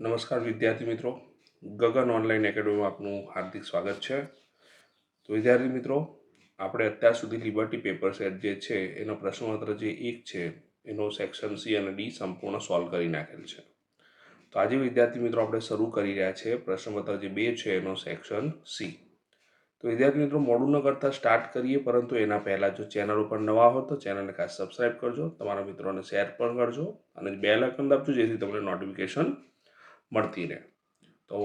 નમસ્કાર વિદ્યાર્થી મિત્રો, ગગન ઓનલાઈન એકેડમીમાં આપનું હાર્દિક સ્વાગત છે. તો વિદ્યાર્થી મિત્રો, આપણે અત્યાર સુધી લિબર્ટી પેપર સેટ જે છે એનો પ્રશ્નપત્ર જે 1 છે એનો સેક્શન સી અને ડી સંપૂર્ણ સોલ્વ કરી નાખેલ છે. તો આજે વિદ્યાર્થી મિત્રો આપણે શરૂ કરી રહ્યા છે પ્રશ્નપત્ર જે 2 છે એનો સેક્શન સી. તો વિદ્યાર્થી મિત્રો, મોડું ન કરતાં સ્ટાર્ટ કરીએ, પરંતુ એના પહેલાં જો ચેનલ ઉપર નવા હો તો ચેનલને ખાસ સબસ્ક્રાઈબ કરજો, તમારા મિત્રોને શેર પણ કરજો અને બેલ આઇકન દાબજો જેથી તમને નોટિફિકેશન મળતી રહે. તો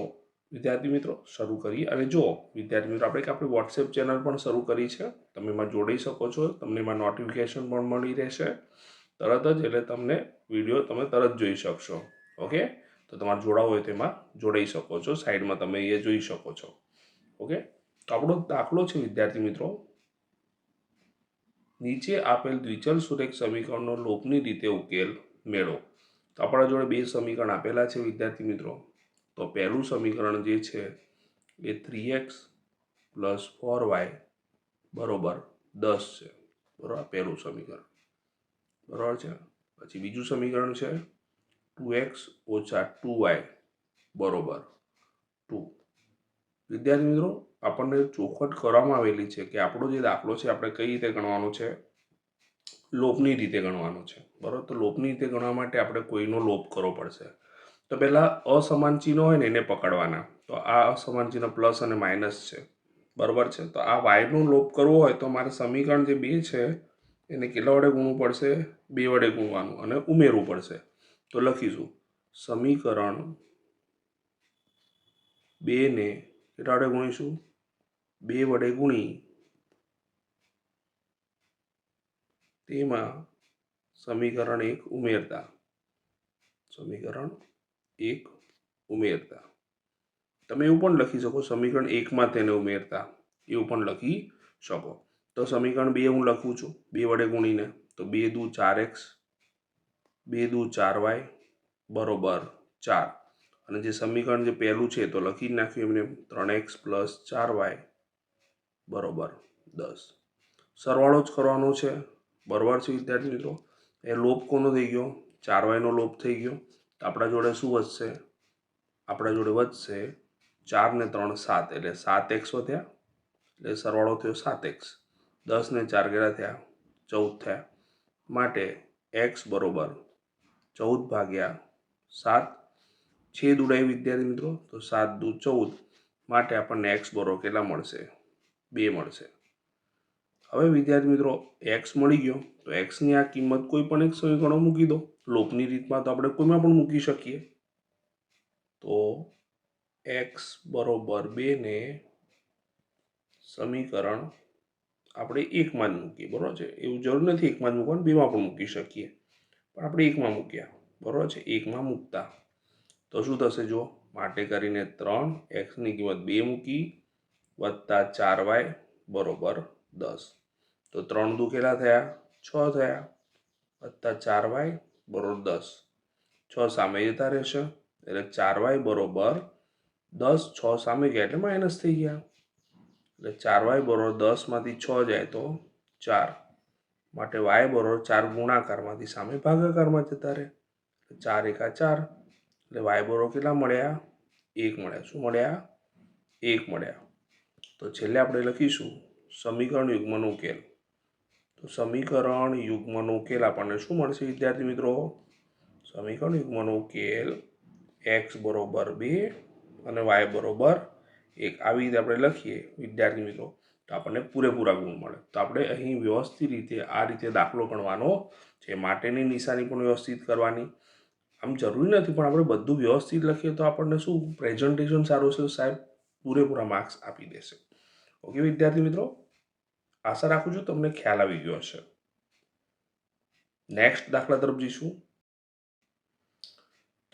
વિદ્યાર્થી મિત્રો શરૂ કરીએ. અને જો વિદ્યાર્થી મિત્રો, આપણે આપણી વોટ્સએપ ચેનલ પણ શરૂ કરી છે, તમે એમાં જોડાઈ શકો છો, તમને એમાં નોટિફિકેશન પણ મળી રહેશે તરત જ, એટલે તમને વિડીયો તમે તરત જોઈ શકશો. ઓકે, તો તમારે જોડાવું હોય તેમાં જોડાઈ શકો છો, સાઈડમાં તમે એ જોઈ શકો છો. ઓકે, તો આપણો દાખલો છે વિદ્યાર્થી મિત્રો, નીચે આપેલ દ્વિચલ સુરેખ સમીકરણનો લોપની રીતે ઉકેલ મેળવો. તો આપણા જોડે બે સમીકરણ આપેલા છે વિદ્યાર્થી મિત્રો. તો પહેલું સમીકરણ જે છે એ 3x + 4y બરોબર 10 છે. બરાબર, પહેલું સમીકરણ બરાબર છે. પછી બીજું સમીકરણ છે 2x - 2y બરોબર 2. વિદ્યાર્થી મિત્રો, આપણને ચોખવટ કરવામાં આવેલી છે કે આપણો જે દાખલો છે આપણે કઈ રીતે ગણવાનો છે, લોપની રીતે ગણવાનો છે. બરાબર, તો લોપની રીતે ગણવા માટે આપણે કોઈનો લોપ કરવો પડશે. તો પહેલાં અસમાન ચિહ્નો હોય ને એને પકડવાના. તો આ અસમાન ચિહ્ન પ્લસ અને માઇનસ છે, બરાબર છે. તો આ વાયનો લોપ કરવો હોય તો મારે સમીકરણ જે 2 છે એને કેટલા વડે ગુણવું પડશે? 2 વડે ગુણવાનું અને ઉમેરવું પડશે. તો લખીશું સમીકરણ 2 ને કેટલા વડે ગુણીશું? 2 વડે ગુણી તેમાં સમીકરણ 1 ઉમેરતા, સમીકરણ 1 ઉમેરતા. તમે એવું પણ લખી શકો સમીકરણ 1માં તેને ઉમેરતા, એવું પણ લખી શકો. તો સમીકરણ 2 હું લખું છું 2 વડે ગુણીને. તો 2 દુ 4x, 2 દુ 4y બરોબર 4. અને જે સમીકરણ જે પહેલું છે તો લખી જ નાખ્યું એમને 3x + 4y બરોબર 10. સરવાળો જ કરવાનો છે, બરોબર છે વિદ્યાર્થી મિત્રો. એ લોપ કોનો થઈ ગયો? 4y નો લોપ થઈ ગયો. તો આપણા જોડે શું વધશે? આપણા જોડે વધશે 4 ને 3 7, એટલે 7x વધ્યા, એટલે સરવાળો થયો 7x. 10 ને 4 કેટલા થયા? 14 થયા. માટે x બરોબર 14/7. છેદ ઉડાય વિદ્યાર્થી મિત્રો, તો 7 દુ 14. માટે આપણને x બરોબર કેટલા મળશે? 2 મળશે. હવે વિદ્યાર્થી મિત્રો, x મળી ગયો તો x ની આ કિંમત કોઈ પણ એક સમીકરણમાં મૂકી દો. લોપની રીતમાં તો આપણે કોઈમાં પણ મૂકી શકીએ. તો x બરોબર 2 ને સમીકરણ આપણે 1માં જ મૂકીએ, બરોબર છે. એવું જરૂર નથી 1માં જ મૂકવાનું, 2માં પણ મૂકી શકીએ, પણ આપણે 1માં મૂક્યા, બરોબર છે. 1માં મૂકતા તો શું થશે? જો માટે કરીને 3, x ની કિંમત 2 મૂકી વત્તા 4y બરોબર 10. તો 3 દુ કેટલા થયા? 6 થયા વત્તા 4y બરોબર 10. 6 સામે જતા રહેશે એટલે 4y બરોબર 10. 6 સામે ગયા એટલે માઇનસ થઈ ગયા, એટલે 4y બરોબર 10 માંથી 6 જાય તો 4. માટે y બરોબર 4 ગુણાકારમાંથી સામે ભાગાકારમાં જતા રહે, 4 એકા 4, એટલે y બરોબર કેટલા મળ્યા? 1 મળ્યા. શું મળ્યા? 1 મળ્યા. તો છેલ્લે આપણે લખીશું સમીકરણ યુગ્મનો ઉકેલ. તો સમીકરણ યુગ્મનો ઉકેલ આપણને શું મળશે વિદ્યાર્થી મિત્રો? સમીકરણ યુગ્મનો ઉકેલ x બરોબર 2 અને y બરોબર 1. આવી રીતે આપણે લખીએ વિદ્યાર્થી મિત્રો તો આપણને પૂરેપૂરા ગુણ મળે. તો આપણે અહીં વ્યવસ્થિત રીતે આ રીતે દાખલો ગણવાનો છે. માટેની નિશાની પણ વ્યવસ્થિત કરવાની. આમ જરૂરી નથી, પણ આપણે બધું વ્યવસ્થિત લખીએ તો આપણને શું પ્રેઝન્ટેશન સારું છે, સાહેબ પૂરેપૂરા માર્ક્સ આપી દેશે. ઓકે વિદ્યાર્થી મિત્રો, આશા રાખું છું તમને ખ્યાલ આવી ગયો હશે. નેક્સ્ટ દાખલા તરફ જઈશું.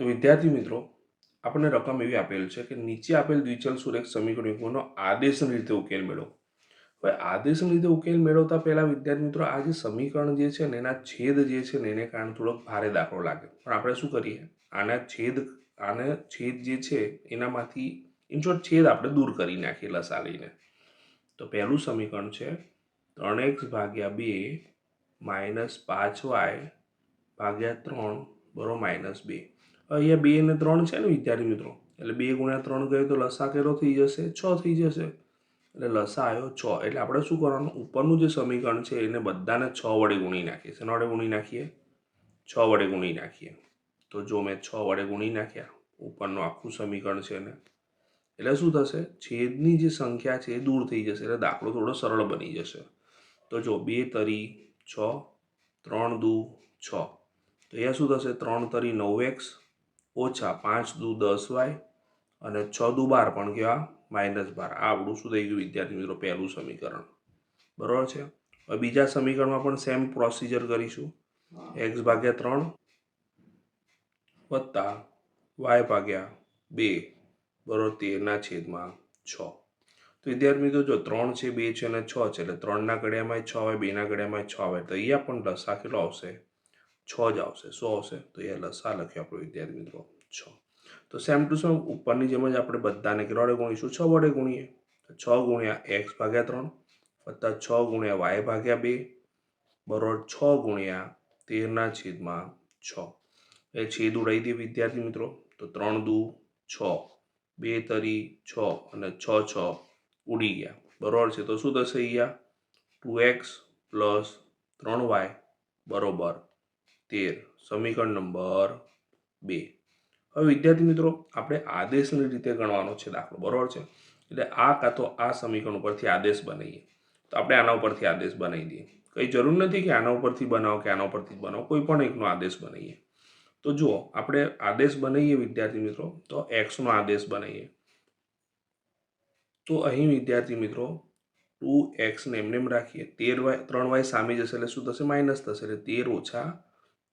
તો વિદ્યાર્થી મિત્રો, આપણને રકમ એવી આપેલ છે કે નીચે આપેલ દ્વિચલ સુરેખ સમીકરણનો આદેશની રીતે ઉકેલ મેળવો. હવે આદેશની રીતે ઉકેલ મેળવતા પહેલા વિદ્યાર્થી મિત્રો, આ જે સમીકરણ જે છે ને એના છેદ જે છે ને એને કારણે થોડોક ભારે દાખલો લાગે, પણ આપણે શું કરીએ, આને છેદ જે છે એનામાંથી ઇનશોર્ટ છેદ આપણે દૂર કરી નાખીએ લસા લઈને. તો પહેલું સમીકરણ છે 3x/2 - 5y/3 બરોબર -2. અહીંયા 2 અને 3 છે ને વિદ્યાર્થી મિત્રો, એટલે 2 ગુણ્યા 3 ગયો તો લસા કેટલો થઈ જશે? 6 થઈ જશે. એટલે લસા આવ્યો 6. એટલે આપણે શું કરવાનું, ઉપરનું જે સમીકરણ છે એને બધાને 6 વડે ગુણી નાખીએ. શેના વડે ગુણી નાખીએ? 6 વડે ગુણી નાખીએ. તો જો મેં 6 વડે ગુણી નાખ્યા ઉપરનું આખું સમીકરણ છે એને, એટલે શું થશે? છેદની જે સંખ્યા છે એ દૂર થઈ જશે, એટલે દાખલો થોડો સરળ બની જશે. તો જો 2 તરી 6, 3 દુ 6. તો અહીંયા શું થશે? 3 તરી 9x ઓછા 5 દુ 10y અને 6 દુ 12 પણ કેવા? -12. આ આપણું શું થઈ ગયું વિદ્યાર્થી મિત્રો? પહેલું સમીકરણ. બરાબર છે. હવે બીજા સમીકરણમાં પણ સેમ પ્રોસિજર કરીશું. x ભાગ્યા 3 વત્તા y ભાગ્યા 2 બરાબર 13/6. તો વિદ્યાર્થી મિત્રો જો 3 છે, 2 છે અને 6 છે, એટલે 3ના ઘડિયામાં 6 આવે, 2ના ઘડિયામાં 6 આવે, તો અહીંયા પણ લસા કેટલો આવશે? 6 જ આવશે. શું આવશે? તો અહીંયા લસા લખ્યો આપણો વિદ્યાર્થી મિત્રો 6. તો સેમ ટુ સેમ ઉપરની જેમ જ આપણે બધાને કેટલા વડે ગુણીશું? 6 વડે ગુણીએ. 6 ગુણ્યા x ભાગ્યા 3 વત્તા 6 ગુણ્યા y ભાગ્યા 2 બરાબર 6 ગુણ્યા 13/6. એ છેદ ઉડાવી દઈએ વિદ્યાર્થી મિત્રો. તો 3 દુ 6, 2 તરી 6 અને 6 6 ઉડી ગયા. બરાબર છે. તો શું થશે અહીંયા? 2x પ્લસ 3y બરાબર 13. સમીકરણ નંબર 2. હવે વિદ્યાર્થી મિત્રો આપણે આદેશની રીતે ગણવાનો છે દાખલો. બરાબર છે. એટલે આ કાં તો આ સમીકરણ ઉપરથી આદેશ બનાવીએ. તો આપણે આના ઉપરથી આદેશ બનાવી દઈએ. કંઈ જરૂર નથી કે આના ઉપરથી બનાવો કે આના ઉપરથી બનાવો, કોઈ પણ એકનો આદેશ બનાવીએ. તો જુઓ આપણે આદેશ બનાવીએ વિદ્યાર્થી મિત્રો, તો x નો આદેશ બનાવીએ. તો અહીં વિદ્યાર્થી મિત્રો 2x ને એમને એમ રાખીએ. 3y સામે જશે એટલે શું થશે? માઇનસ થશે. એટલે 13 ઓછા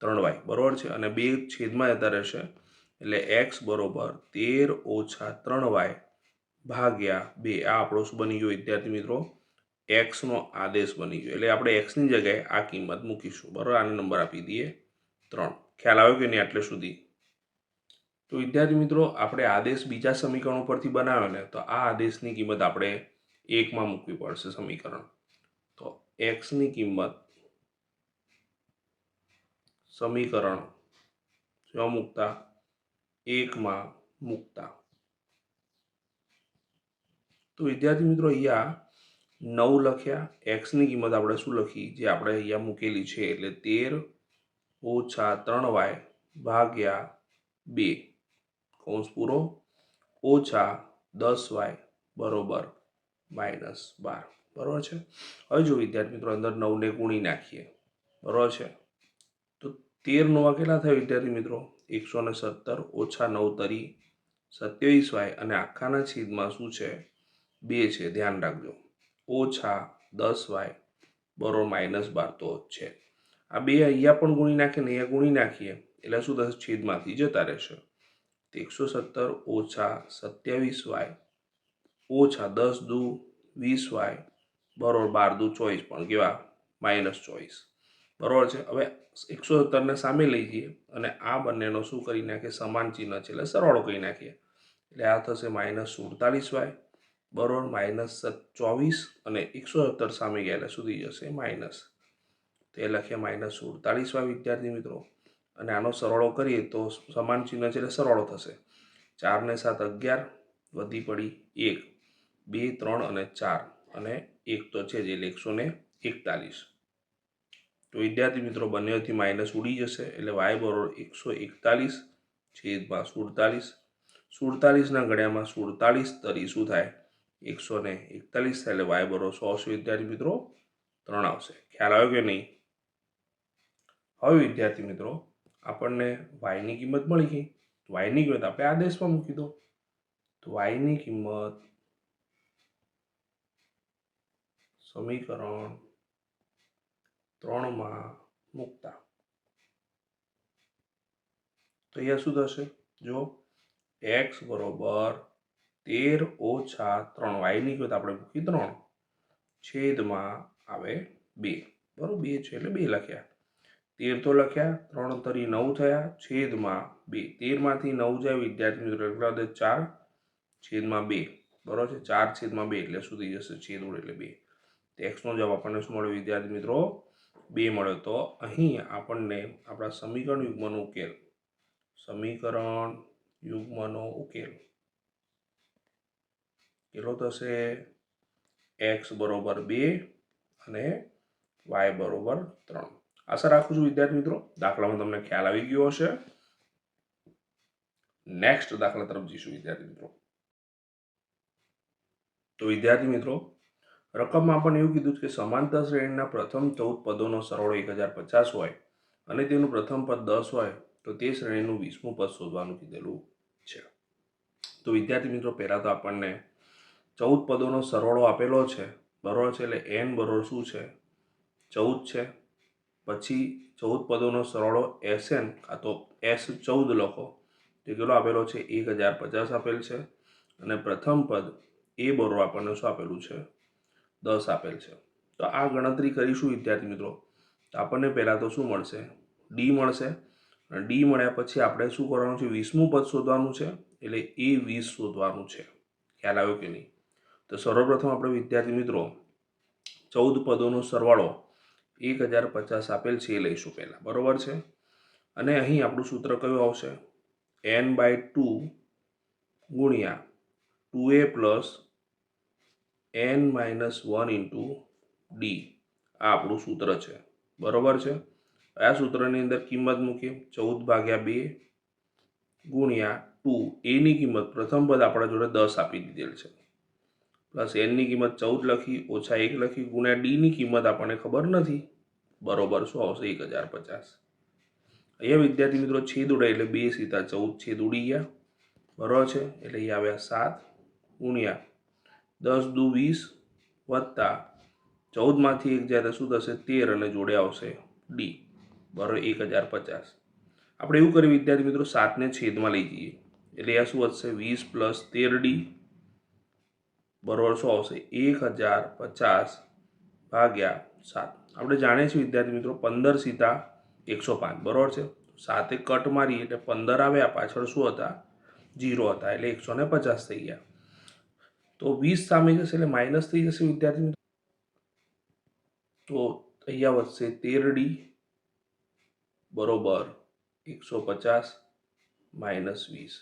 3y. બરાબર છે. અને 2 છેદમાં જતા રહેશે, એટલે x બરાબર 13 ઓછા 3y ભાગ્યા 2. આ આપણો શું બની ગયો વિદ્યાર્થી મિત્રો? x નો આદેશ બની ગયો. એટલે આપણે x ની જગ્યાએ આ કિંમત મૂકીશું. બરાબર. આને નંબર આપી દઈએ 3. ખ્યાલ આવ્યો કે નહીં આટલે સુધી? તો વિદ્યાર્થી મિત્રો આપણે આદેશ બીજા સમીકરણ ઉપરથી બનાવ્યો ને, તો આ આદેશની કિંમત આપણે 1માં મૂકવી પડશે સમીકરણ. તો x ની કિંમત સમીકરણ શું મૂકતા? 1માં મૂકતા. તો વિદ્યાર્થી મિત્રો અહીંયા 9 લખ્યા. x ની કિંમત આપણે શું લખી? જે આપણે અહીંયા મૂકેલી છે, એટલે 13 ઓછા 3y ભાગ્યા 2 કૌંસ પૂરો ઓછા 10y બરોબર -12. બરાબર છે. હવે જો વિદ્યાર્થી મિત્રો અંદર 9 ને ગુણી નાખીએ. બરાબર છે. તો 13 9 કેટલા થાય વિદ્યાર્થી મિત્રો? 117 ઓછા 9 તરી 27y અને આખાના છેદમાં શું છે? 2 છે. ધ્યાન રાખજો. ઓછા 10y બરોબર -12 તો છે. આ 2 અહીંયા પણ ગુણી નાખીએ ને અહીંયા ગુણી નાખીએ એટલે શું થશે? છેદમાંથી જતા રહેશે. 117 ઓછા 27y ઓછા 10 દુ 20y બરોબર 12 દુ 24 પણ કેવા? -24. બરોબર છે. હવે 117 ને સામે લઈ જઈએ અને આ બંનેનો શું કરી નાખીએ? સમાન ચિહ્ન છે એટલે સરવાળો કરી નાખીએ. એટલે આ થશે -47y બરોબર -24 અને 117 સામે ગયા એટલે શું થઈ જશે? માઇનસ. તો એ લખીએ -47y વિદ્યાર્થી મિત્રો. અને આનો સરવાળો કરીએ તો સમાન ચિહ્ન છે એટલે સરવાળો થશે. 4 ને 7 11 વધી પડી 1, 2 3 અને 4 અને 1 તો છે જ એટલે 141. તો વિદ્યાર્થી મિત્રો બંનેથી માઇનસ ઉડી જશે એટલે y બરોબર 141 છેદમાં 47. 47ના ઘડિયામાં 47 તરી શું થાય? 141 થાય એટલે y બરોબર 100 વિદ્યાર્થી મિત્રો 3 આવશે. ખ્યાલ આવ્યો કે નહીં? હવે વિદ્યાર્થી મિત્રો આપણને y ની કિંમત મળી ગઈ. y ની કિંમત આપણે આદેશમાં મૂકી દો. તો y ની કિંમત સમીકરણ 3માં મૂકતા. તો અહીંયા શું થશે? જો x બરોબર 13 ઓછા 3 y ની કિંમત આપણે મૂકી 3 છેદમાં આવે 2. બરોબર 2 છે એટલે 2 લખ્યા. 13 તો લખ્યા, 3 તરી 9 થયા છેદમાં 2. 13 માંથી 9 જાય વિદ્યાર્થી મિત્રો કેટલા વધે? 4 છેદમાં 2. બરોબર છે. 4 છેદમાં 2 એટલે શું થઈ જશે? છેદ ઉડે એટલે 2. તો x નો જવાબ આપણને શું મળ્યો વિદ્યાર્થી મિત્રો? 2 મળ્યો. તો અહીં આપણને આપણા સમીકરણ યુગ્મનો ઉકેલ સમીકરણ યુગ્મનો ઉકેલ કેટલો થશે? x બરોબર 2 અને y બરોબર 3. આશા રાખું છું વિદ્યાર્થી મિત્રો દાખલામાં તમને ખ્યાલ આવી ગયો હશે. નેક્સ્ટ દાખલા તરફ જઈશું વિદ્યાર્થી મિત્રો. તો વિદ્યાર્થી મિત્રો રકમમાં પણ એવું કીધું કે સમાંતર શ્રેણીના પ્રથમ 14 પદોનો સરવાળો 1050 હોય અને તેનું પ્રથમ પદ 10 હોય તો તે શ્રેણીનું 20મું પદ શોધવાનું કીધેલું છે. તો વિદ્યાર્થી મિત્રો પહેલા તો આપણને 14 પદોનો સરવાળો આપેલો છે બરોબર છે, એટલે n બરોબર શું છે? 14 છે. પછી 14 પદોનો સરવાળો Sn કાં તો S14 લખો, તે કેટલો આપેલો છે? 1050 આપેલ છે. અને પ્રથમ પદ એ બરોબર આપણને શું આપેલું છે? 10 આપેલ છે. તો આ ગણતરી કરીશું વિદ્યાર્થી મિત્રો. તો આપણને પહેલાં તો શું મળશે? ડી મળશે. અને ડી મળ્યા પછી આપણે શું કરવાનું છે? 20મું પદ શોધવાનું છે, એટલે એ 20 શોધવાનું છે. ખ્યાલ આવ્યો કે નહીં? તો સર્વપ્રથમ આપણે વિદ્યાર્થી મિત્રો 14 પદોનો સરવાળો 1050 આપેલ છે એ લઈશું પહેલાં, બરોબર છે. અને અહીં આપણું સૂત્ર કયું આવશે? n/2 ગુણ્યા 2a plus n-1 into D. આ આપણું સૂત્ર છે, બરોબર છે. આ સૂત્રની અંદર કિંમત મૂકીએ 14/2 ગુણ્યા 2. એની કિંમત પ્રથમ પદ આપણા જોડે 10 આપી દીધેલ છે, પ્લસ એનની કિંમત 14 લખી, ઓછા 1 લખી, ગુણ્યા ડીની કિંમત આપણને ખબર નથી, બરોબર શું આવશે? 1050. અહીંયા વિદ્યાર્થી મિત્રો છેદ ઉડાય એટલે 2 સીધા 14 છેદ ઉડી ગયા, બરોબર છે. એટલે અહીંયા આવ્યા 7 ગુણ્યા 10 દુ 20 વત્તા 14માંથી 1 જાય તો શું થશે? 13 અને જોડે આવશે ડી, બરોબર 1050. આપણે એવું કરીએ વિદ્યાર્થી મિત્રો 7ને છેદમાં લઈ જઈએ એટલે આ શું વધશે? 20 પ્લસ 13d બરોબર શું આવશે? 1050 ભાગ્યા 7. આપણે જાણીએ છીએ વિદ્યાર્થી મિત્રો 15 સીધા 105, બરોબર છે. 7 કટ મારી એટલે 15 આવ્યા, પાછળ શું હતા? 0 હતા, એટલે 150 થઈ ગયા. તો 20 સામે જશે એટલે માઇનસ થઈ જશે વિદ્યાર્થી મિત્રો. તો અહીંયા વધશે 13d બરોબર 150 માઇનસ 20.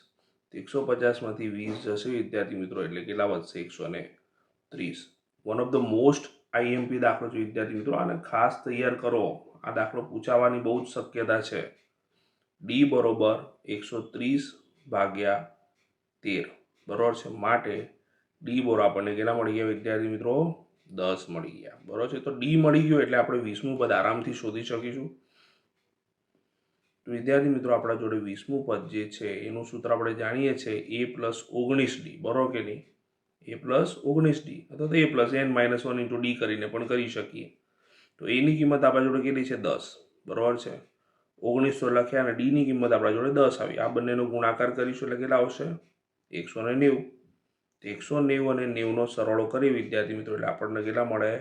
150માંથી 20 જશે વિદ્યાર્થી મિત્રો, એટલે કેટલા વધશે? 130. One of the most IMP દાખલો છે વિદ્યાર્થી મિત્રો, આને ખાસ તૈયાર કરો. આ દાખલો પૂછાવાની બહુ જ શક્યતા છે. ડી બરોબર 130/13 બરોબર છે. માટે ડી બરોબર આપણને કેટલા મળી ગયા વિદ્યાર્થી મિત્રો? 10 મળી ગયા, બરોબર છે. તો ડી મળી ગયો એટલે આપણે 20મું પદ આરામથી શોધી શકીશું. વિદ્યાર્થી મિત્રો આપણા જોડે 20મું પદ જે છે એનું સૂત્ર આપણે જાણીએ છીએ a+19d, બરોબર કે નહીં? a+19d અથવા તો a+n-1 ઇન્ટુ ડી કરીને પણ કરી શકીએ. તો એની કિંમત આપણા જોડે કેટલી છે? 10, બરોબર છે. 19 તો લખ્યા અને ડીની કિંમત આપણા જોડે 10 આવી. આ બંનેનો ગુણાકાર કરીશું એટલે કેટલા આવશે? 190. 190 અને 90નો સરવાળો કરી વિદ્યાર્થી મિત્રો એટલે આપણને કેટલા મળે?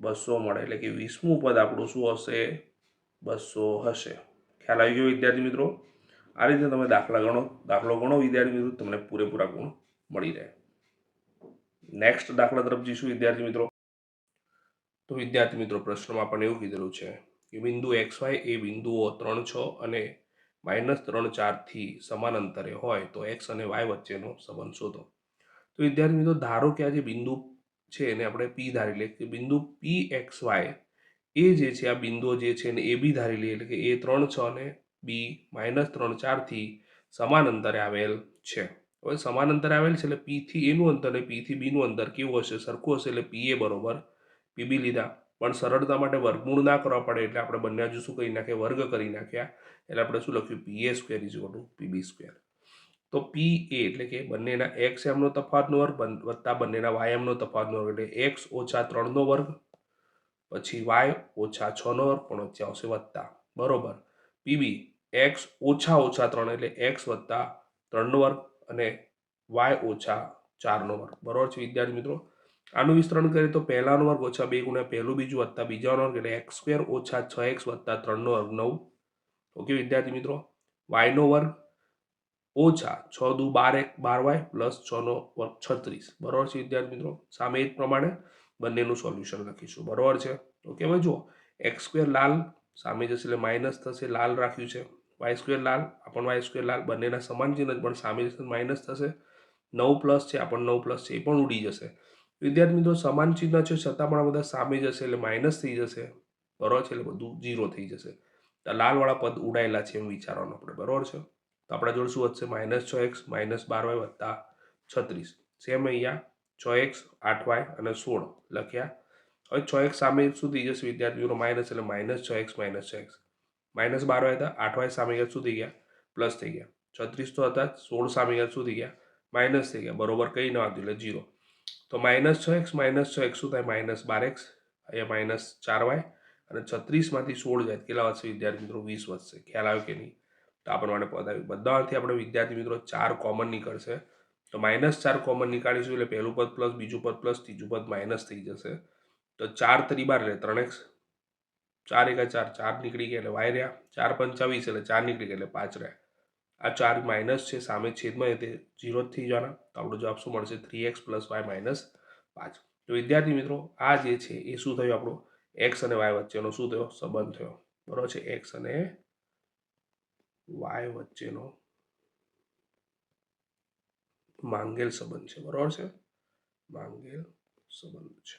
200 મળે. એટલે કે 20મું પદ આપણું શું હશે? 200 હશે. ખ્યાલ આવી ગયો વિદ્યાર્થી મિત્રો? આ રીતે તમે દાખલો ગણો વિદ્યાર્થી મિત્રો, તમને પૂરેપૂરા ગુણ મળી રહે. નેક્સ્ટ દાખલા તરફ જઈશું વિદ્યાર્થી મિત્રો. તો વિદ્યાર્થી મિત્રો પ્રશ્નમાં આપણને એવું કીધેલું છે કે બિંદુ XY એ બિંદુઓ 3, 6 અને -3, 4 થી સમાન અંતરે હોય તો x અને y વચ્ચેનો સંબંધ શોધો. તો વિદ્યાર્થી મિત્રો ધારો કે આ જે બિંદુ છે એને આપણે P ધારી લઈએ કે બિંદુ PXY એ જે છે આ બિંદુઓ જે છે એને એ બી ધારી લઈએ એટલે કે એ 3, 6 અને બી -3, 4 થી સમાન અંતરે આવેલ છે. હવે સમાન અંતરે આવેલ છે એટલે P થી એનું અંતર અને P થી બીનું અંતર કેવું હશે? સરખું હશે. એટલે PA બરોબર PB લીધા. પણ સરળતા માટે વર્ગમૂળ ના કરવા પડે એટલે આપણે બંને હજુ શું કરી નાખ્યા? વર્ગ કરી નાખ્યા. એટલે આપણે શું લખ્યું? PA² = PB². તો PA એટલે કે બંનેના XM નો તફાવતનો વર્ગ વત્તા બંનેના YM નો તફાવતનો વર્ગ એટલે x - 3 નો વર્ગ પછી y - 6 નો વર્ગ પણ વચ્ચે આવશે વત્તા, બરોબર. PB x - 3 એટલે x + 3 નો વર્ગ અને y - 4 નો વર્ગ, બરોબર છે વિદ્યાર્થી મિત્રો. આનું વિસ્તરણ કરીએ તો પહેલાનો વર્ગ ઓછા 2 ગુણ્યા પહેલું બીજું વત્તા બીજાનો વર્ગ એટલે x² - 6x + 3 નો વર્ગ 9. ઓકે વિદ્યાર્થી મિત્રો. y નો વર્ગ ઓછા 6 દુ 12y પ્લસ 6 નો વર્ગ 36, બરોબર છે વિદ્યાર્થી મિત્રો. સામે એ જ પ્રમાણે બંનેનું સોલ્યુશન લખીશું, બરોબર છે. ઓકે હવે જુઓ x² લાલ સામે જશે એટલે માઇનસ થશે, લાલ રાખ્યું છે. વાય સ્ક્વેર લાલ, આ પણ વાય સ્ક્વેર લાલ, બંનેના સમાન ચિહ્ન જ પણ સામે માઇનસ થશે. 9 પ્લસ છે, આ પણ 9 પ્લસ છે, એ પણ ઉડી જશે. વિદ્યાર્થી મિત્રો સમાન ચિહ્ન છે છતાં પણ આ બધા સામે જશે એટલે માઇનસ થઈ જશે, બરોબર છે, એટલે બધું 0 થઈ જશે. તો લાલવાળા પદ ઉડાયેલા છે એમ વિચારવાનું આપણે, બરોબર છે. તો આપણા જોડે શું વધશે? -6x -12y વત્તા 36. સેમ અહીંયા 6x 8y અને 16 લખ્યા. હવે 6x સામે શું થઈ જશે વિદ્યાર્થીઓ? માઇનસ, એટલે -6x -6x. -12y હતા, 8y સામે ગયા શું થઈ ગયા? પ્લસ થઈ ગયા. 36 તો હતા, 16 સામે ગયા શું થઈ ગયા? માઇનસ થઈ ગયા, બરોબર. કંઈ ના હતું એટલે 0. તો -6x -6x શું થાય? -12x. અહીંયા -4y અને 36માંથી 16 જાય કેટલા વધશે વિદ્યાર્થી મિત્રો? 20 વધશે. ખ્યાલ આવ્યો કે નહીં? તો આ પ્રમાણે પદ આવ્યું. બધામાંથી આપણે વિદ્યાર્થી મિત્રો 4 કોમન નીકળશે. તો -4 કોમન નીકાળીશું એટલે પહેલું પદ પ્લસ, બીજું પદ પ્લસ, ત્રીજું પદ માઇનસ થઈ જશે. તો 4 × 12 એટલે 3x, 4 × 4 4 નીકળી ગયા એટલે વાય રહ્યા, 4 × 5 = 20 એટલે 4 નીકળી ગયા એટલે 5 રહ્યા. આ 4 માઇનસ છે, સામે છેદમાં તે 0 જ થઈ જવાના. તો આપણો જવાબ શું મળશે? 3x + y - 5. તો વિદ્યાર્થી મિત્રો આ જે છે એ શું થયું? આપણો x અને y વચ્ચેનો શું થયો? સંબંધ થયો, બરોબર છે. x અને y વચ્ચેનો માંગેલ સંબંધ છે, બરોબર છે. માંગેલ સંબંધ છે.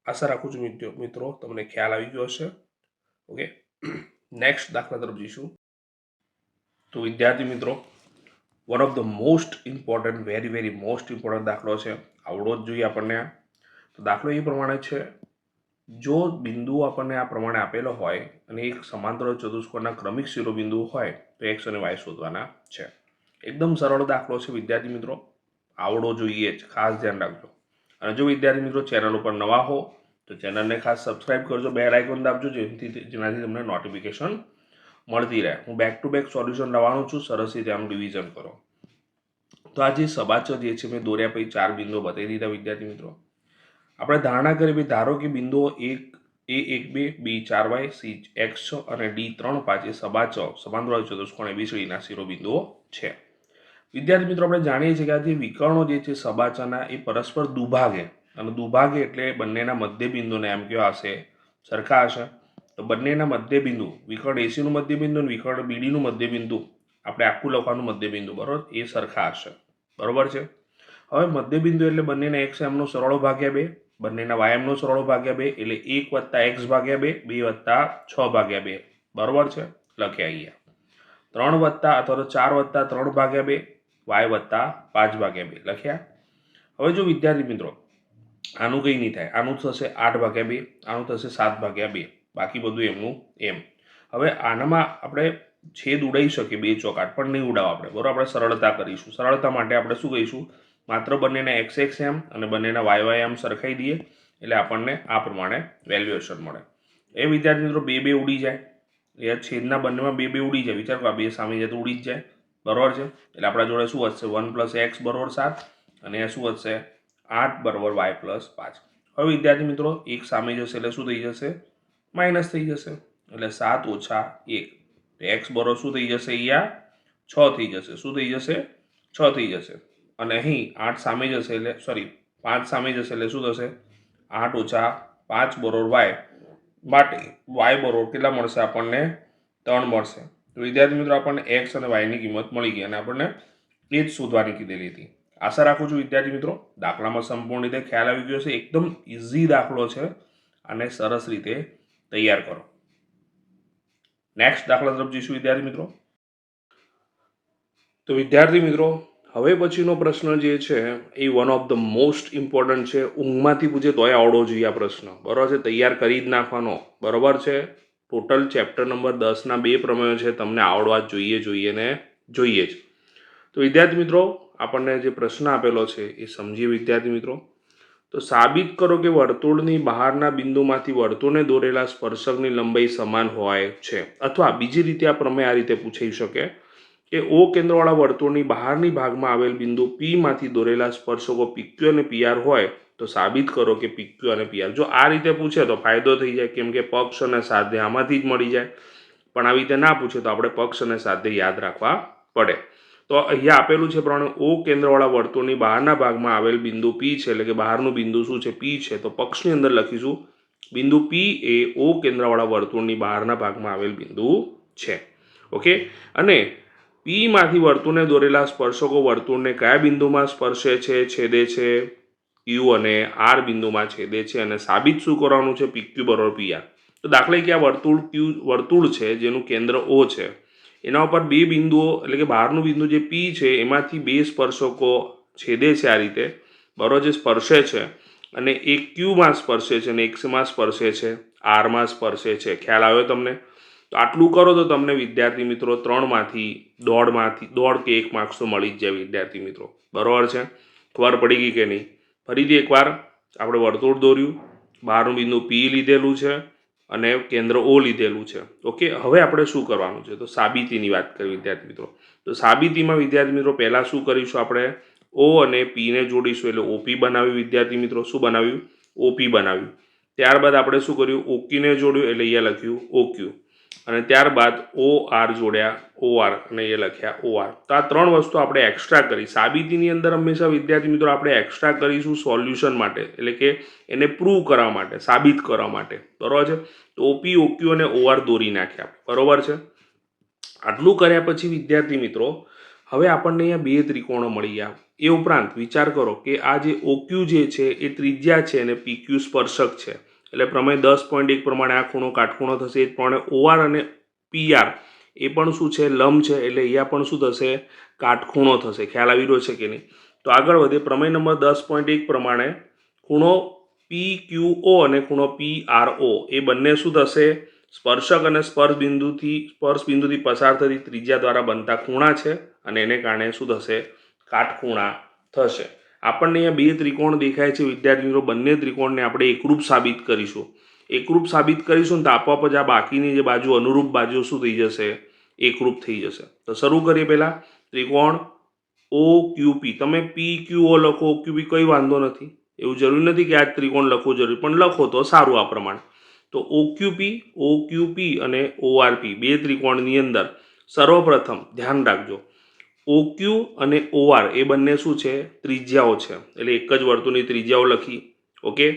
આશા રાખું છું મિત્રો તમને ખ્યાલ આવી ગયો હશે. ઓકે, નેક્સ્ટ દાખલા તરફ જઈશું. તો વિદ્યાર્થી મિત્રો one of the most important, very most important દાખલો છે, આવડવો જ જોઈએ આપણને. તો દાખલો એ પ્રમાણે છે, જો બિંદુ આપણને આ પ્રમાણે આપેલો હોય અને એક સમાંતર ચતુષ્કોણના ક્રમિક શિરોબિંદુ હોય તો x અને y શોધવાના છે. એકદમ સરળ દાખલો છે વિદ્યાર્થી મિત્રો, આવડવો જોઈએ જ, ખાસ ધ્યાન રાખજો. અને જો વિદ્યાર્થી મિત્રો ચેનલ ઉપર નવા હો તો ચેનલને ખાસ સબસ્ક્રાઇબ કરજો, બેલ આઇકોન દાબજો, જેનાથી તમને નોટિફિકેશન મળતી રહે. હું બેક ટુ બેક સોલ્યુશન લાવવાનો છું, સરસ રીતે આનું રિવિઝન કરો. તો આ જે સબાચર જે છે મેં દોર્યા પછી 4 બિંદુઓ બતાવી દીધા વિદ્યાર્થી મિત્રો. આપણે ધારણા કરી ભાઈ, ધારો કે બિંદુઓ A12, B4y, C6 અને D35 એ સબાચર સમાંતર ચતુષ્કોણ ABCDના શિરોબિંદુઓ છે. વિદ્યાર્થી મિત્રો આપણે જાણીએ છીએ કે આ જે વિકર્ણો જે છે સબાચરના એ પરસ્પર દુભાગે, અને દુભાગે એટલે બંનેના મધ્યબિંદુને એમ કેવા હશે? સરખા હશે. તો બંનેના મધ્યબિંદુ, વિકર્ણ એસીનું મધ્યબિંદુ અને વિકર્ણ બીડીનું મધ્યબિંદુ, આપણે આખું લખવાનું મધ્યબિંદુ, બરોબર, એ સરખા હશે, બરોબર છે. હવે મધ્યબિંદુ એટલે બંનેના x એમનો સરવાળો ભાગ્યા 2, બંનેના y એમનો સરવાળો ભાગ્યા 2, એટલે 1 + x ભાગ્યા 2, 2 + 6 ભાગ્યા 2, બરોબર છે. લખ્યા અહીંયા 3 વત્તા અથવા તો 4 + 3 ભાગ્યા 2, y + 5 ભાગ્યા 2 લખ્યા. હવે જો વિદ્યાર્થી મિત્રો આનું કંઈ નહીં થાય, આનું થશે 8 ભાગ્યા 2, આનું થશે 7 ભાગ્યા 2, બાકી બધું એમનું એમ. હવે આનામાં આપણે છેદ ઉડાવી શકીએ, 2 ચોક 8, પણ નહીં ઉડાવો આપણે, બરોબર. આપણે સરળતા કરીશું. સરળતા માટે આપણે શું કહીશું? માત્ર બંનેના x એમ અને બંનેના y એમ સરખાઈ દઈએ એટલે આપણને આ પ્રમાણે વેલ્યુએશન મળે. એ વિદ્યાર્થી મિત્રો 2 2 ઉડી જાય, એ છેદના બંનેમાં 2 2 ઉડી જાય. વિચાર કરો, આ 2 સામે જાય તો ઉડી જ જાય, બરોબર છે. એટલે આપણા જોડે શું વધશે? 1 + x = 7 અને અહીંયા શું વધશે? 8 = y + 5. હવે વિદ્યાર્થી મિત્રો એક સામે જશે એટલે શું થઈ જશે? માઇનસ થઈ જશે. એટલે 7 - 1, x બરોબર શું થઈ જશે? અહીંયા 6 થઈ જશે. શું થઈ જશે? 6 થઈ જશે. અને અહીં 8 સામે જશે એટલે 5 સામે જશે એટલે શું થશે? 8 - 5 = y, માટે y બરોબર કેટલા મળશે આપણને? 3 મળશે. તો વિદ્યાર્થી મિત્રો આપણને x અને y ની કિંમત મળી ગઈ અને આપણને એ જ શોધવાની કીધેલી હતી. આશા રાખું છું વિદ્યાર્થી મિત્રો દાખલામાં સંપૂર્ણ રીતે ખ્યાલ આવી ગયો છે. એકદમ ઇઝી દાખલો છે અને સરસ રીતે તૈયાર કરો. નેક્સ્ટ દાખલા તરફ જઈશું વિદ્યાર્થી મિત્રો. તો વિદ્યાર્થી મિત્રો હવે પછીનો પ્રશ્ન જે છે એ one of the most important છે. ઊંઘમાંથી પૂછે તોય આવડવો જોઈએ આ પ્રશ્ન, બરોબર છે. તૈયાર કરી જ નાખવાનો, બરોબર છે. ટોટલ ચેપ્ટર નંબર 10ના 2 પ્રમેયો છે, તમને આવડવા જોઈએ ને જોઈએ જ. તો વિદ્યાર્થી મિત્રો આપણને જે પ્રશ્ન આપેલો છે એ સમજીએ વિદ્યાર્થી મિત્રો. તો સાબિત કરો કે વર્તુળની બહારના બિંદુમાંથી વર્તુળને દોરેલા સ્પર્શકની લંબાઈ સમાન હોય છે. અથવા બીજી રીતે આ પ્રમેય આ રીતે પૂછાઈ શકે કે O કેન્દ્રવાળા વર્તુળની બહારની ભાગમાં આવેલ બિંદુ P માંથી દોરેલા સ્પર્શકો PQ અને PR હોય તો સાબિત કરો કે PQ અને PR. જો આ રીતે પૂછે તો ફાયદો થઈ જાય, કેમ કે પક્ષ અને સાધ્ય આમાંથી જ મળી જાય. પણ આવી રીતે ના પૂછે તો આપણે પક્ષ અને સાધ્ય યાદ રાખવા પડે. તો અહીંયા આપેલું છે પ્રમાણે O કેન્દ્રવાળા વર્તુળની બહારના ભાગમાં આવેલ બિંદુ P છે, એટલે કે બહારનું બિંદુ શું છે? P છે. તો પક્ષની અંદર લખીશું બિંદુ P એ O કેન્દ્રવાળા વર્તુળની બહારના ભાગમાં આવેલ બિંદુ છે. ઓકે, અને પીમાંથી વર્તુળને દોરેલા સ્પર્શકો વર્તુળને કયા બિંદુમાં સ્પર્શે છે, છેદે છે? ક્યુ અને આર બિંદુમાં છેદે છે. અને સાબિત શું કરવાનું છે? PQ બરોબર PR. તો દાખલા કે આ વર્તુળ છે જેનું કેન્દ્ર O છે, એના ઉપર બે બિંદુઓ એટલે કે બહારનું બિંદુ જે P છે એમાંથી બે સ્પર્શકો છેદે છે આ રીતે, બરોબર, જે સ્પર્શે છે, અને એક ક્યુમાં સ્પર્શે છે અને એક્સમાં સ્પર્શે છે, આરમાં સ્પર્શે છે. ખ્યાલ આવ્યો તમને? તો આટલું કરો તો તમને વિદ્યાર્થી મિત્રો 3માંથી દોઢ કે 1 માર્ક્સ તો મળી જ જાય વિદ્યાર્થી મિત્રો. બરોબર છે? ખબર પડી ગઈ કે નહીં? ફરીથી એકવાર આપણે વર્તુળ દોર્યું, બહારનું બિંદુ P લીધેલું છે અને કેન્દ્ર O લીધેલું છે. ઓકે, હવે આપણે શું કરવાનું છે? તો સાબિતીની વાત કરી વિદ્યાર્થી મિત્રો. તો સાબિતીમાં વિદ્યાર્થી મિત્રો પહેલાં શું કરીશું? આપણે O અને P ને જોડીશું એટલે OP બનાવ્યું વિદ્યાર્થી મિત્રો. શું બનાવ્યું? OP બનાવ્યું. ત્યારબાદ આપણે શું કર્યું? OQ ને જોડ્યું એટલે અહીંયા લખ્યું OQ, અને ત્યારબાદ OR જોડ્યા OR અને એ લખ્યા OR. તો આ 3 વસ્તુ આપણે એક્સ્ટ્રા કરી. સાબિતીની અંદર હંમેશા વિદ્યાર્થી મિત્રો આપણે એક્સ્ટ્રા કરીશું સોલ્યુશન માટે, એટલે કે એને પ્રૂવ કરવા માટે, સાબિત કરવા માટે. બરોબર છે? તો OP, OQ અને OR દોરી નાખ્યા. બરોબર છે? આટલું કર્યા પછી વિદ્યાર્થી મિત્રો હવે આપણને અહીંયા બે ત્રિકોણો મળી ગયા. એ ઉપરાંત વિચાર કરો કે આ જે OQ જે છે એ ત્રિજ્યા છે અને PQ સ્પર્શક છે. એટલે પ્રમેય 10.1 પ્રમાણે આ ખૂણો કાટખૂણો થશે. એ જ પ્રમાણે OR અને PR એ પણ શું છે? લંબ છે. એટલે અહીંયા પણ શું થશે? કાટખૂણો થશે. ખ્યાલ આવી રહ્યો છે કે નહીં? તો આગળ વધે. પ્રમેય નંબર 10.1 પ્રમાણે ખૂણો PQO અને ખૂણો PRO એ બંને શું થશે? સ્પર્શક અને સ્પર્શ બિંદુથી પસાર થતી ત્રિજ્યા દ્વારા બનતા ખૂણા છે, અને એને કારણે શું થશે? કાટખૂણા થશે. આપણને અહીંયા બે ત્રિકોણ દેખાય છે વિદ્યાર્થી મિત્રો. બંને ત્રિકોણને આપણે એકરૂપ સાબિત કરીશું. એકરૂપ સાબિત કરીશું ને તો આપોઆપ જ આ બાકીની જે બાજુ અનુરૂપ બાજુ શું થઈ જશે? એકરૂપ થઈ જશે. તો શરૂ કરીએ. પહેલા ત્રિકોણ OQP. તમે PQO લખો, OQP કંઈ વાંધો નથી. એવું જરૂરી નથી કે આ ત્રિકોણ લખવું જરૂરી, પણ લખો તો સારું આ પ્રમાણે. તો OQP અને ORP બે ત્રિકોણની અંદર સર્વપ્રથમ ધ્યાન રાખજો, OQ અને OR એ બંને શું છે? ત્રિજ્યાઓ છે. એટલે એક જ વર્તુળની ત્રિજ્યાઓ લખી. ઓકે,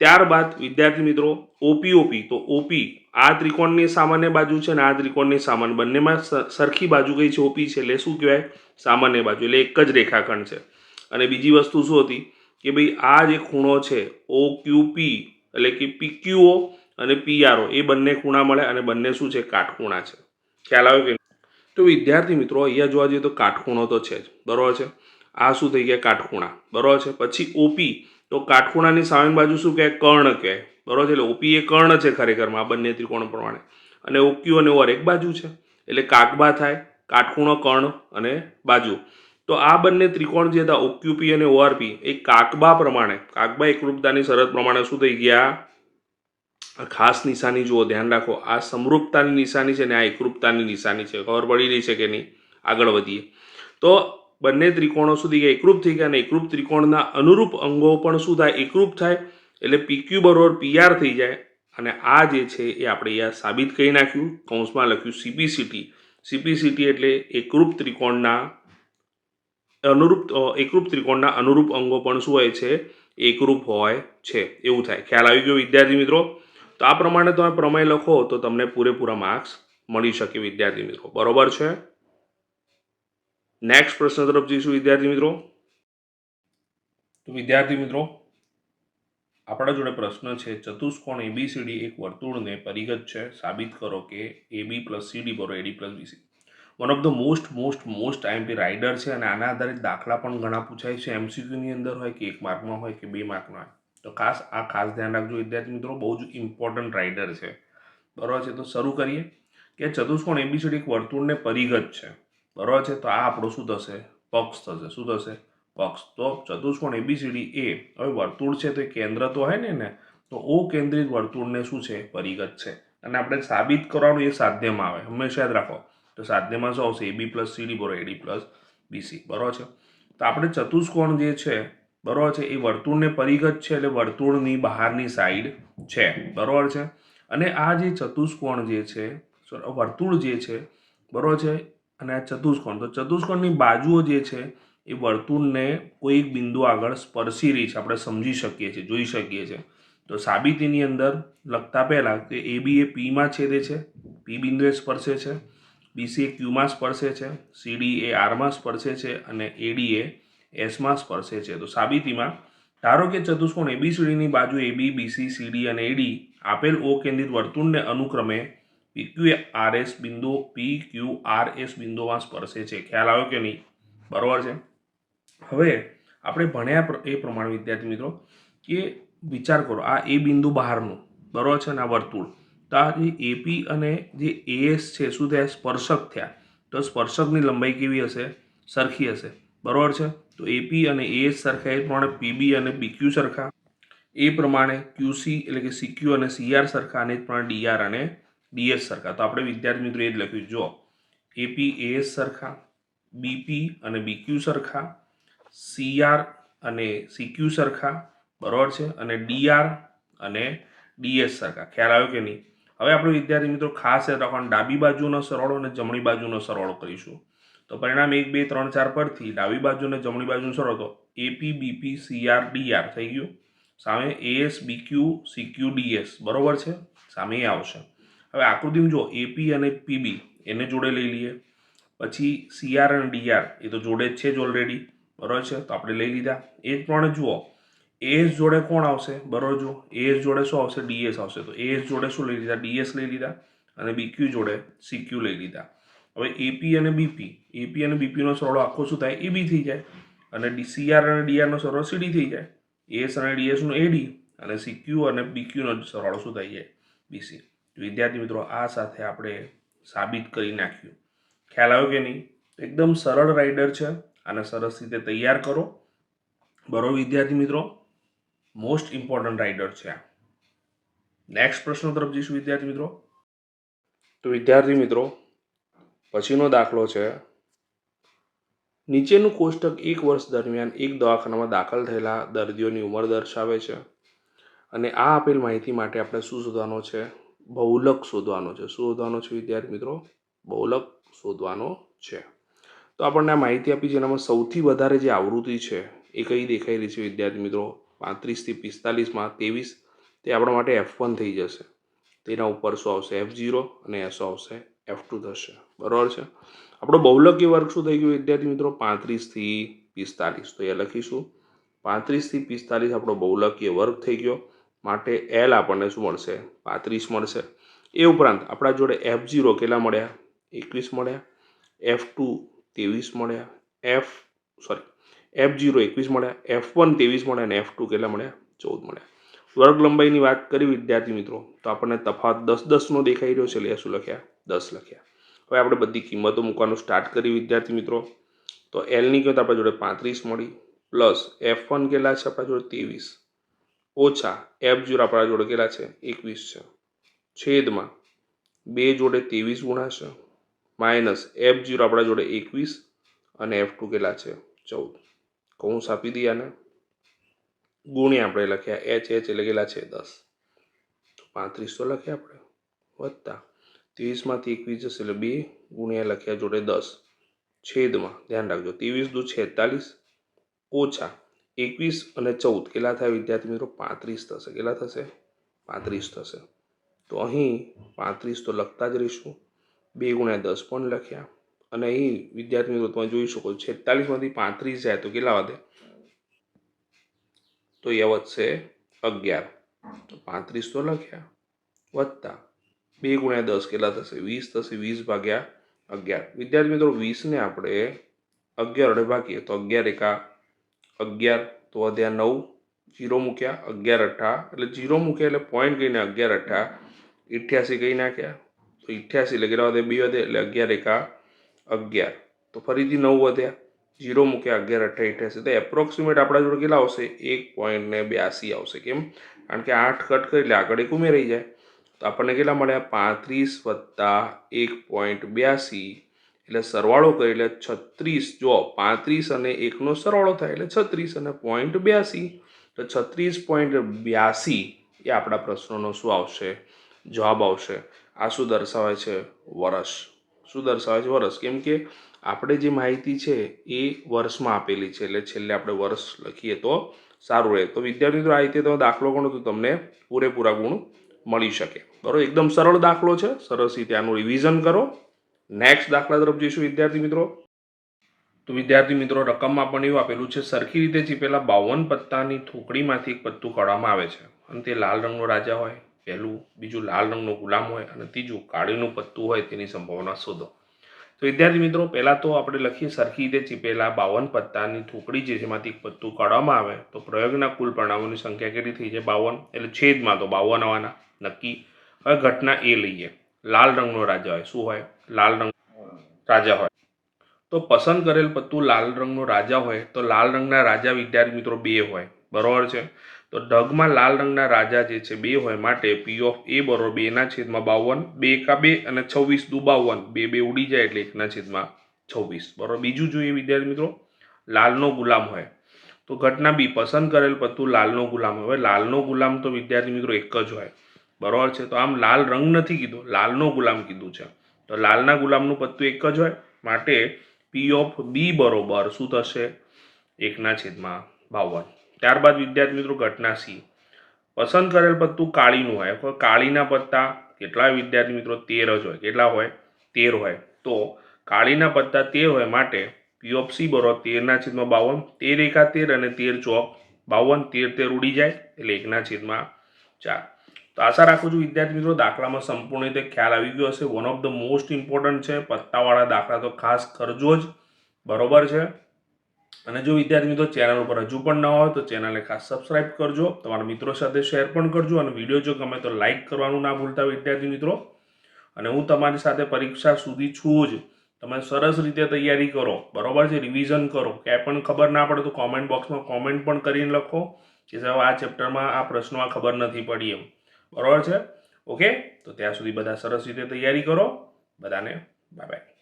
ત્યારબાદ વિદ્યાર્થી મિત્રો OP. તો OP આ ત્રિકોણની સામાન્ય બાજુ છે અને આ ત્રિકોણની સામાન્ય, બંનેમાં સરખી બાજુ કઈ છે? OP છે. એટલે શું કહેવાય? સામાન્ય બાજુ. એટલે એક જ રેખાખંડ છે. અને બીજી વસ્તુ શું હતી કે ભાઈ આ જે ખૂણો છે OQP એટલે કે PQO અને PRO એ બંને ખૂણા મળે અને બંને શું છે? કાટખૂણા છે. ખ્યાલ આવ્યો કે? તો વિદ્યાર્થી મિત્રો અહીંયા જોવા જઈએ તો કાટખૂણો તો છે જ. બરોબર છે? આ શું થઈ ગયા? કાટખૂણા. બરોબર છે? પછી OP, તો કાટખૂણાની સામેની બાજુ શું કહેવાય? કર્ણ કહેવાય. બરોબર છે? એટલે OP એ કર્ણ છે ખરેખરમાં આ બંને ત્રિકોણ પ્રમાણે. અને OQ અને OR એક બાજુ છે. એટલે કાટબા થાય. કાટખૂણો, કર્ણ અને બાજુ. તો આ બંને ત્રિકોણ જે હતા OQP અને ORP એ કાકબા પ્રમાણે, કાકબા એકરૂપતાની શરત પ્રમાણે શું થઈ ગયા? ખાસ નિશાની જુઓ, ધ્યાન રાખો. આ સમરૂપતાની નિશાની છે ને આ એકરૂપતાની નિશાની છે. ખબર પડી રહી છે કે નહીં? આગળ વધીએ તો બંને ત્રિકોણો શું થઈ ગયા? એકરૂપ થઈ ગયા. અને એકરૂપ ત્રિકોણના અનુરૂપ અંગો પણ શું થાય? એકરૂપ થાય. એટલે PQ બરોબર PR થઈ જાય. અને આ જે છે એ આપણે અહીંયા સાબિત કરી નાખ્યું. કૌંસમાં લખ્યું CPCT એટલે એકરૂપ ત્રિકોણના અનુરૂપ અંગો પણ શું હોય છે? એકરૂપ હોય છે. એવું થાય. ખ્યાલ આવી ગયો વિદ્યાર્થી મિત્રો? તો આ પ્રમાણે તમે પ્રમેય લખો તો તમને પૂરેપૂરા માર્ક્સ મળી શકે વિદ્યાર્થી મિત્રો. બરોબર છે? નેક્સ્ટ પ્રશ્ન તરફ જઈશું વિદ્યાર્થી મિત્રો. તો વિદ્યાર્થી મિત્રો આપણા જોડે પ્રશ્ન છે, ચતુષ્કોણ ABCD એક વર્તુળને પરિઘત છે. સાબિત કરો કે AB + CD = AD + BC. One of the most IMP rider છે, અને આના આધારિત દાખલા પણ ઘણા પૂછાય છે. MCQની અંદર હોય કે 1 માર્કમાં હોય કે 2 માર્કમાં હોય. તો ખાસ ધ્યાન રાખજો વિદ્યાર્થી મિત્રો. બહુ જ ઇમ્પોર્ટન્ટ રાઇડર છે. બરોબર છે? તો શરૂ કરીએ કે ચતુષ્કોણ ABCD એક વર્તુળને પરિઘત છે. બરોબર છે? તો આ આપણો શું થશે? પક્ષ થશે. શું થશે? પક્ષ. તો ચતુષ્કોણ ABCD એ હવે વર્તુળ છે તો એ કેન્દ્ર તો હોય ને, તો O કેન્દ્રિત વર્તુળને શું છે? પરિઘત છે. અને આપણે સાબિત કરવાનું એ સાધ્યમાં આવે. હંમેશા યાદ રાખો. તો સાધ્યમાં શું આવશે? AB + CD = AD + BC. બરોબર છે? તો આપણે ચતુષ્કોણ જે છે, બરોબર છે, એ વર્તુળને પરિઘત છે. એટલે વર્તુળની બહારની સાઈડ છે. બરોબર છે? અને આ જે ચતુષ્કોણ જે છે, વર્તુળ જે છે, બરોબર છે, અને આ ચતુષ્કોણ, તો ચતુષ્કોણની બાજુઓ જે છે એ વર્તુળને કોઈ એક બિંદુ આગળ સ્પર્શી રહી છે. આપણે સમજી શકીએ છીએ, જોઈ શકીએ છીએ. તો સાબિતીની અંદર લખતા પહેલા કે AB એ P માં છેદે છે, પી બિંદુએ સ્પર્શે છે, બીસી એ ક્યુમાં સ્પર્શે છે, સીડી એ આરમાં સ્પર્શે છે અને એડી એ એસમાં સ્પર્શે છે. તો સાબિતીમાં ધારો કે ચતુષ્કોણ એબીસીડીની બાજુ એબી, બીસી, સીડી અને એડી આપેલ ઓ કેન્દ્રિત વર્તુળને અનુક્રમે PQRS બિંદુ PQRS બિંદુમાં સ્પર્શે છે. ખ્યાલ આવ્યો કે નહીં? બરોબર છે. હવે આપણે ભણ્યા એ પ્રમાણે વિદ્યાર્થી મિત્રો કે વિચાર કરો, આ એ બિંદુ બહારનું બરોબર છે ને આ વર્તુળ, તો આ જે એપી અને જે એએસ છે શું થયા? સ્પર્શક થયા. તો સ્પર્શકની લંબાઈ કેવી હશે? સરખી હશે. બરોબર છે. તો એપી અને એએસ સરખા એ પ્રમાણે પીબી અને બીક્યુ સરખા, એ પ્રમાણે ક્યુસી એટલે કે સીક્યુ અને સીઆર સરખા, અને એ પ્રમાણે ડીઆર અને ડીએસ સરખા. તો આપણે વિદ્યાર્થી મિત્રો એ જ લખ્યું. જો એપી એએસ સરખા, બીપી અને બીક્યુ સરખા, સીઆર અને સીક્યુ સરખા, બરોબર છે, અને ડીઆર અને ડીએસ સરખા. ખ્યાલ આવ્યો કે નહીં? હવે આપણે વિદ્યાર્થી મિત્રો ખાસ યાદ રાખવાનું, ડાબી બાજુનો સરવાળો અને જમણી બાજુનો સરવાળો કરીશું. તો પરિણામ 1, 2, 3, 4 પરથી ડાબી બાજુ અને જમણી બાજુનો સરવાળો તો એપી બીપી સીઆર ડીઆર થઈ ગયું. સામે એએસ બીક્યુ સીક્યુ ડીએસ, બરોબર છે, સામે એ આવશે. હવે આકૃતિમાં જો એપી અને પીબી એને જોડે લઈ લઈએ, પછી સીઆર અને ડીઆર એ તો જોડે જ છે જ ઓલરેડી, બરોબર છે, તો આપણે લઈ લીધા. એ જ પ્રમાણે જુઓ એએસ જોડે કોણ આવશે? બરોબર, જુઓ એએસ જોડે શું આવશે? ડીએસ આવશે. તો એએસ જોડે શું લઈ લીધા? ડીએસ લઈ લીધા, અને બીક્યુ જોડે સીક્યુ લઈ લીધા. હવે એપી અને બીપીનો સરવાળો આખો શું થાય? એબી થઈ જાય, અને સીઆર અને ડીઆરનો સરવાળો સીડી થઈ જાય. એએસ અને ડીએસનો એડી, અને સીક્યુ અને બીક્યુનો સરવાળો શું થઈ જાય? બીસી. વિદ્યાર્થી મિત્રો આ સાથે આપણે સાબિત કરી નાખ્યું. ખ્યાલ આવ્યો કે નહીં? એકદમ સરળ રાઇડર છે, આને સરસ રીતે તૈયાર કરો. બરોબર વિદ્યાર્થી મિત્રો, મોસ્ટ ઇમ્પોર્ટન્ટ રાઇડર છે આ. નેક્સ્ટ પ્રશ્ન તરફ જઈશું વિદ્યાર્થી મિત્રો. તો વિદ્યાર્થી મિત્રો પછીનો દાખલો છે, નીચેનું કોષ્ટક 1 વર્ષ દરમિયાન એક દવાખાનામાં દાખલ થયેલા દર્દીઓની ઉંમર દર્શાવે છે, અને આ આપેલ માહિતી માટે આપણે શું શોધવાનો છે? બહુલક શોધવાનો છે. શું શોધવાનો છે વિદ્યાર્થી મિત્રો? બહુલક શોધવાનો છે. તો આપણને આ માહિતી આપી છે, એનામાં સૌથી વધારે જે આવૃત્તિ છે એ કઈ દેખાઈ રહી છે વિદ્યાર્થી મિત્રો? 35 થી 45માં 23, તે આપણા માટે F1 થઈ જશે. તેના ઉપર શું આવશે? F0, અને શું આવશે? F2 થશે. બરાબર છે. આપણો બહુલકીય વર્ગ શું થઈ ગયો વિદ્યાર્થી મિત્રો? 35 થી 45. તો એ લખીશું 35 થી 45 આપણો બહુલકીય વર્ગ થઈ ગયો. માટે L આપણને શું મળશે? 35 મળશે. એ ઉપરાંત આપણા જોડે F0 કેટલા મળ્યા? 21 મળ્યા, F2 23 મળ્યા, F0 21 મળ્યા, F1 23 મળ્યા, અને F2 કેટલા મળ્યા? 14 મળ્યા. વર્ગ લંબાઈની વાત કરી વિદ્યાર્થી મિત્રો, તો આપણને તફાવત 10 નો દેખાઈ રહ્યો છે, એટલે શું લખ્યા? 10 લખ્યા. હવે આપણે બધી કિંમતો મૂકવાનું સ્ટાર્ટ કરી વિદ્યાર્થી મિત્રો. તો L ની કિંમત આપણા જોડે 35 મળી, પ્લસ F1 કેટલા છે આપણા જોડે? 23, ઓછા F0 આપણા જોડે કેટલા છે? 21 છે, છેદમાં 2 જોડે 23 ગુણાશે, માઇનસ F0 આપણા જોડે 21, અને F2 કેટલા છે? 14. કૌંસ આપી દઈએ આને, ગુણ્યા આપણે લખ્યા H એટલે કેટલા છે? 10. તો 35 તો લખ્યા આપણે, વત્તા 23માંથી 21 જશે એટલે 2 ગુણ્યા લખ્યા જોડે 10, છેદમાં ધ્યાન રાખજો 23 દુ 46, ઓછા 21 અને 14 કેટલા થાય વિદ્યાર્થી મિત્રો? 35 થશે. કેટલા થશે? 35 થશે. તો અહીં 35 તો લખતા જ રહીશું, 2 ગુણ્યા 10 પણ લખ્યા, અને અહીં વિદ્યાર્થી મિત્રો તમે જોઈ શકો 46માંથી 35 જાય તો કેટલા વધે? તો એ વધશે 11. તો 35 તો લખ્યા, વત્તા 2 ગુણ્યા 10 કેટલા થશે? 20 થશે. 20 ભાગ્યા 11. વિદ્યાર્થી મિત્રો 20 ને આપણે 11 વડે ભાગીએ તો 11 એકા 11, તો વધ્યા 9, 0 મૂક્યા, 11 અઠ્ઠા એટલે 0 મૂક્યા એટલે પોઈન્ટ ગઈને 11 અઠ્ઠા 88 કહી નાખ્યા, તો 88 એટલે કેટલા વધે? 2 વધે, એટલે 11 એકા 11, તો ફરીથી 9 વધ્યા, 0 મૂક્યા, 11 અઠ્ઠા 88, તો એપ્રોક્સિમેટ આપણા જોડે કેટલા આવશે? 1.82 આવશે. કેમ? કારણ કે 8 કટ કરી એટલે આગળ એક ઉમેરાઈ જાય. તો આપણને કેટલા મળ્યા? 35 વત્તા 1.82, એટલે સરવાળો કરી એટલે 36. જો 35 અને 1નો સરવાળો થાય એટલે 36 અને 0.82, તો 36.82 એ આપણા પ્રશ્નનો શું આવશે? જવાબ આવશે. આ શું દર્શાવે છે? વર્ષ. શું દર્શાવે છે? વર્ષ. કેમ કે આપણે જે માહિતી છે એ વર્ષમાં આપેલી છે, એટલે છેલ્લે આપણે વર્ષ લખીએ તો સારું રહે. તો વિદ્યાર્થી મિત્રો આ રીતે તમે દાખલો ગણો તો તમને પૂરેપૂરા ગુણ મળી શકે. બરાબર, એકદમ સરળ દાખલો છે, સરસ રીતે આનું રિવિઝન કરો. નેક્સ્ટ દાખલા તરફ જઈશું વિદ્યાર્થી મિત્રો. તો વિદ્યાર્થી મિત્રો, રકમમાં પણ એવું આપેલું છે, સરખી રીતે ચીપેલા 52 પત્તાની થોકડીમાંથી એક પત્તું કાઢવામાં આવે છે અને તે લાલ રંગનો રાજા હોય પહેલું, બીજું લાલ રંગનો ગુલામ હોય અને ત્રીજું કાળીનું પત્તું હોય, તેની સંભાવના શોધો. તો વિદ્યાર્થી મિત્રો, પહેલાં તો આપણે લખીએ સરખી રીતે ચીપેલા 52 પત્તાની થોકડી છે જેમાંથી એક પત્તું કાઢવામાં આવે તો પ્રયોગના કુલ પરિણામોની સંખ્યા કેટલી થઈ જાય? 52, એટલે છેદમાં તો 52 આવવાના નક્કી. હવે ઘટના એ લઈએ, લાલ રંગનો રાજા હોય. શું હોય? લાલ રંગ રાજા હોય. તો પસંદ કરેલ પત્તું લાલ રંગનો રાજા હોય તો લાલ રંગના રાજા વિદ્યાર્થી મિત્રો 2 હોય. બરોબર છે. તો ઢગમાં લાલ રંગના રાજા જે છે 2 હોય, માટે પી ઓફ એ બરોબર 2/52, 2 એકા 2 અને 26 દુ 52, 2 2 ઉડી જાય એટલે 1/26. બરોબર. બીજું જોઈએ વિદ્યાર્થી મિત્રો, લાલનો ગુલામ હોય. તો ઘટના બી, પસંદ કરેલ પત્તું લાલનો ગુલામ હોય. લાલનો ગુલામ તો વિદ્યાર્થી મિત્રો એક જ હોય. બરોબર છે. તો આમ લાલ રંગ નથી કીધું, લાલનો ગુલામ કીધું છે. તો લાલના ગુલામનું પત્તું એક જ હોય, માટે પી ઓફ બી બરોબર શું થશે? 1/52. ત્યારબાદ વિદ્યાર્થી મિત્રો ઘટના સી, પસંદ કરેલ પત્તું કાળીનું હોય. કાળીના પત્તા કેટલા હોય વિદ્યાર્થી મિત્રો? 13 જ હોય. કેટલા હોય? 13 હોય. તો કાળીના પત્તા 13 હોય, માટે પી ઓફ સી બરોબર 13/52. 13 એકા 13 અને 13 ચોક 52, 13 13 ઉડી જાય એટલે 1/4. તો આશા રાખું છું વિદ્યાર્થી મિત્રો દાખલામાં સંપૂર્ણ રીતે ખ્યાલ આવી ગયો હશે. One of the most important છે, પત્તાવાળા દાખલા તો ખાસ કરજો જ. બરોબર છે. અને જો વિદ્યાર્થી મિત્રો ચેનલ ઉપર હજુ પણ ન હોય તો ચેનલને ખાસ સબસ્ક્રાઇબ કરજો, તમારા મિત્રો સાથે શેર પણ કરજો અને વિડીયો જો ગમે તો લાઇક કરવાનું ના ભૂલતા વિદ્યાર્થી મિત્રો. અને હું તમારી સાથે પરીક્ષા સુધી છું જ. તમે સરસ રીતે તૈયારી કરો. બરોબર છે. રિવિઝન કરો. ક્યાંય પણ ખબર ના પડે તો કોમેન્ટ બોક્સમાં કોમેન્ટ પણ કરીને લખો કે સાહેબ આ ચેપ્ટરમાં આ પ્રશ્નમાં ખબર નથી પડી એમ. બરોબર છે. ઓકે. તો ત્યાં સુધી બધા સરસ રીતે તૈયારી કરો. બધાને બાય બાય.